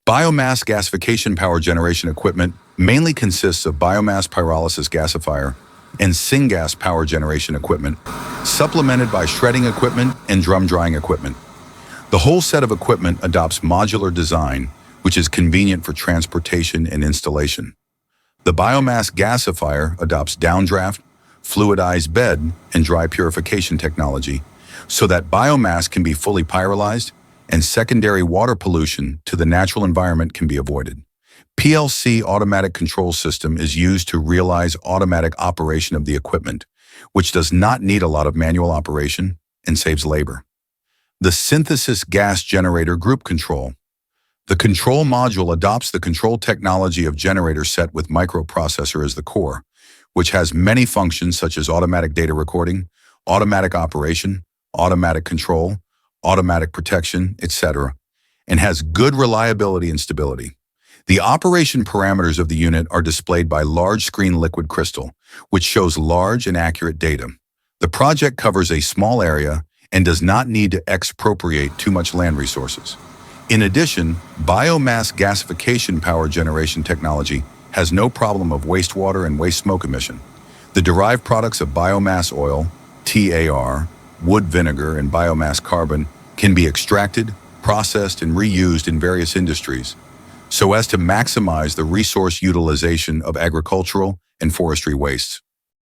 Biomass gasification power generation equipment mainly consists of biomass pyrolysis gasifier and syngas power generation equipment, supplemented by shredding equipment and drum drying equipment. The whole set of equipment adopts modular design, which is convenient for transportation and installation. The biomass gasifier adopts downdraft, fluidized bed, and dry purification technology, so that biomass can be fully pyrolyzed and secondary water pollution to the natural environment can be avoided. PLC automatic control system is used to realize automatic operation of the equipment, which does not need a lot of manual operation and saves labor. The synthesis gas generator group control. The control module adopts the control technology of generator set with microprocessor as the core, which has many functions such as automatic data recording, automatic operation, automatic control, automatic protection, etc., and has good reliability and stability. The operation parameters of the unit are displayed by large screen liquid crystal, which shows large and accurate data. The project covers a small area and does not need to expropriate too much land resources. In addition, biomass gasification power generation technology has no problem of wastewater and waste smoke emission. The derived products of biomass oil, TAR, wood vinegar, and biomass carbon can be extracted, processed, and reused in various industries, so as to maximize the resource utilization of agricultural and forestry wastes.